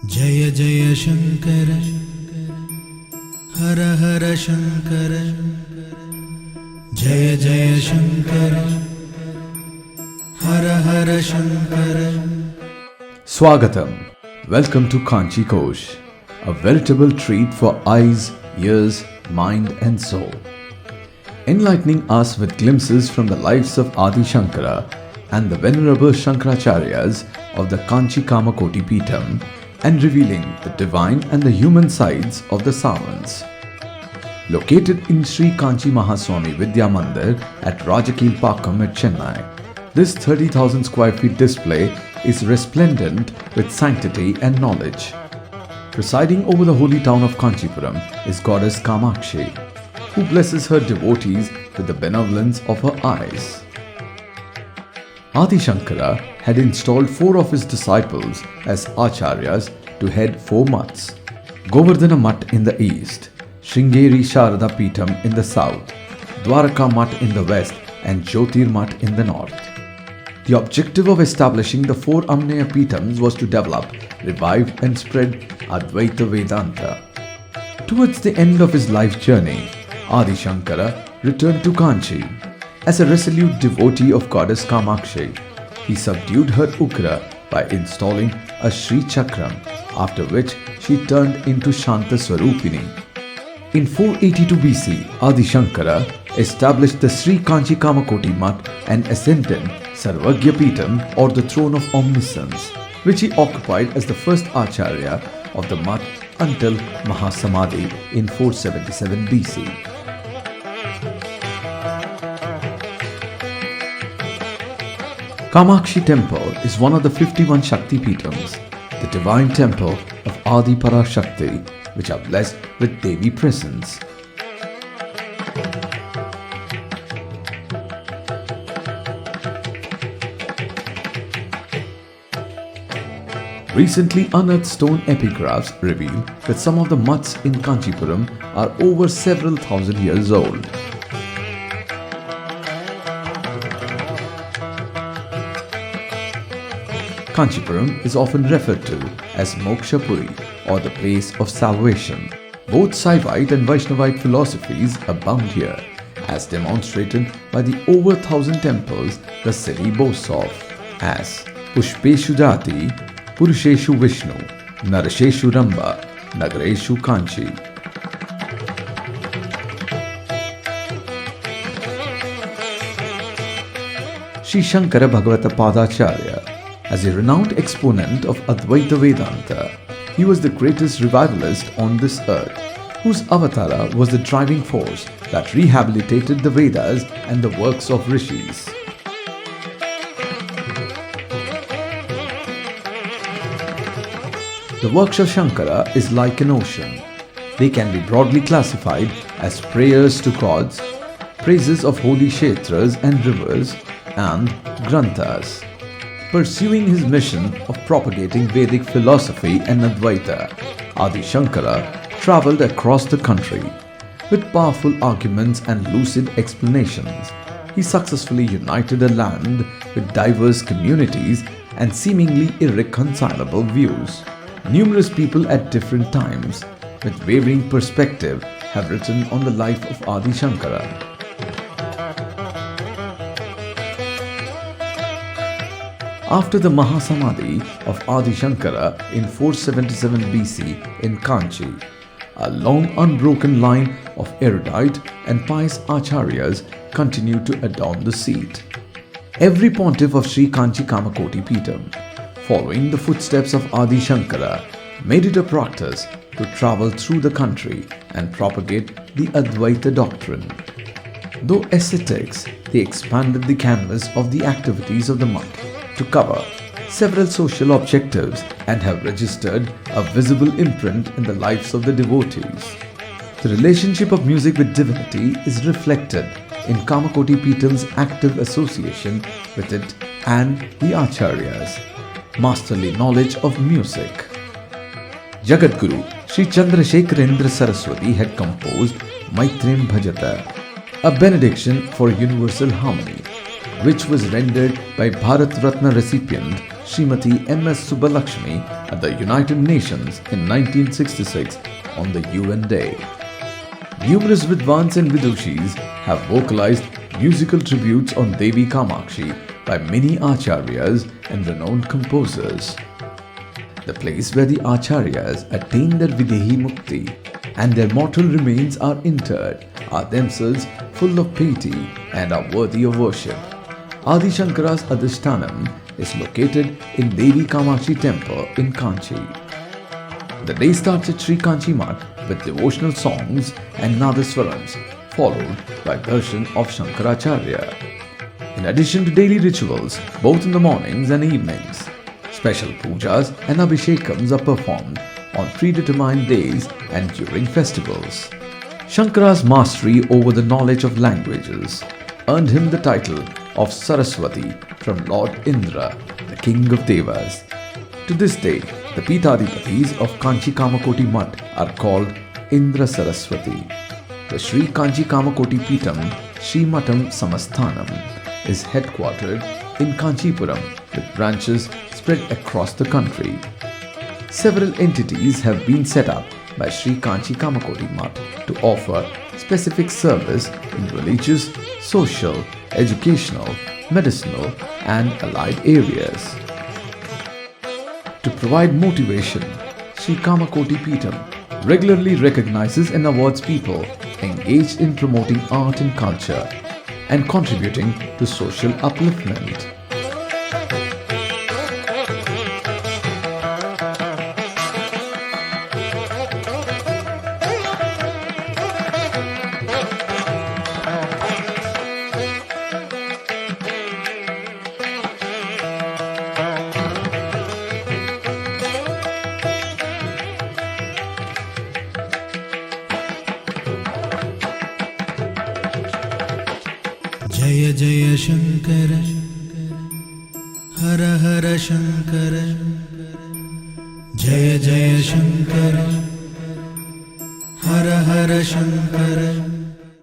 जय जय शंकर हर हर शंकर जय जय शंकर हर हर Shankar Swagatam. Welcome to Kanchi Kosh, a veritable treat for eyes, ears, mind and soul. Enlightening us with glimpses from the lives of Adi Shankara and the venerable Shankaracharyas of the Kanchi Kamakoti Peetham and revealing the divine and the human sides of the Savans. Located in Sri Kanchi Mahaswami Vidya Mandir at Rajakeel Pakam at Chennai, this 30,000 square feet display is resplendent with sanctity and knowledge. Presiding over the holy town of Kanchipuram is goddess Kamakshi, who blesses her devotees with the benevolence of her eyes. Adi Shankara had installed 4 of his disciples as acharyas to head 4 mats: Govardhana Mutt in the east, Sringeri Sharada Peetham in the south, Dwaraka Mutt in the west and Jyotir Mutt in the north. The objective of establishing the 4 Amneya Peethams was to develop, revive and spread Advaita Vedanta. Towards the end of his life journey, Adi Shankara returned to Kanchi. As a resolute devotee of goddess Kamakshi, he subdued her Ugra by installing a Sri Chakram, after which she turned into Shanta Swarupini. In 482 BC, Adi Shankara established the Sri Kanchi Kamakoti Mutt and ascended Sarvagya Peetham, or the throne of omniscience, which he occupied as the first Acharya of the Mutt until Mahasamadhi in 477 BC. Kamakshi Temple is one of the 51 Shakti Peethams, the divine temple of Adi Parashakti, which are blessed with Devi presence. Recently unearthed stone epigraphs reveal that some of the mutts in Kanchipuram are over several thousand years old. Kanchipuram is often referred to as Moksha Puri, or the place of salvation. Both Saivite and Vaishnavite philosophies abound here, as demonstrated by the over 1,000 temples the city boasts of, as Pushpeshu Jati, Purusheshu Vishnu, Narasheshu Ramba, Nagareshu Kanchi. Sri Shankara Bhagavata Padacharya, as a renowned exponent of Advaita Vedanta, he was the greatest revivalist on this earth, whose avatara was the driving force that rehabilitated the Vedas and the works of rishis. The works of Shankara is like an ocean. They can be broadly classified as prayers to gods, praises of holy kshetras and rivers, and granthas. Pursuing his mission of propagating Vedic philosophy and Advaita, Adi Shankara travelled across the country. With powerful arguments and lucid explanations, he successfully united a land with diverse communities and seemingly irreconcilable views. Numerous people at different times, with varying perspective, have written on the life of Adi Shankara. After the Mahasamadhi of Adi Shankara in 477 BC in Kanchi, a long unbroken line of erudite and pious acharyas continued to adorn the seat. Every pontiff of Sri Kanchi Kamakoti Peetham, following the footsteps of Adi Shankara, made it a practice to travel through the country and propagate the Advaita doctrine. Though ascetics, they expanded the canvas of the activities of the monk to cover several social objectives and have registered a visible imprint in the lives of the devotees. The relationship of music with divinity is reflected in Kamakoti Peetham's active association with it and the acharyas. Masterly knowledge of music. Jagadguru Sri Chandrasekharendra Saraswati had composed Maitrem Bhajata, a benediction for universal harmony, which was rendered by Bharat Ratna recipient Srimati M.S. Subbalakshmi at the United Nations in 1966 on the UN Day. Numerous Vidwans and Vidushis have vocalized musical tributes on Devi Kamakshi by many acharyas and renowned composers. The place where the acharyas attain their Videhi Mukti and their mortal remains are interred are themselves full of piety and are worthy of worship. Adi Shankara's Adhishtanam is located in Devi Kamakshi temple in Kanchi. The day starts at Sri Kanchi Mat with devotional songs and Nadaswarams, followed by darshan of Shankaracharya. In addition to daily rituals, both in the mornings and evenings, special pujas and abhishekams are performed on predetermined days and during festivals. Shankara's mastery over the knowledge of languages earned him the title of Saraswati from Lord Indra, the king of Devas. To this day, the Pitadipatis of Kanchi Kamakoti Mat are called Indra Saraswati. The Sri Kanchi Kamakoti Pitam, Sri Matam Samasthanam, is headquartered in Kanchipuram with branches spread across the country. Several entities have been set up by Sri Kanchi Kamakoti Mat to offer specific service in religious, social, educational, medicinal and allied areas. To provide motivation, Sri Kamakoti Pitam regularly recognizes and awards people engaged in promoting art and culture and contributing to social upliftment. जय जय शंकर हर हर शंकर जय जय शंकर हर हर शंकर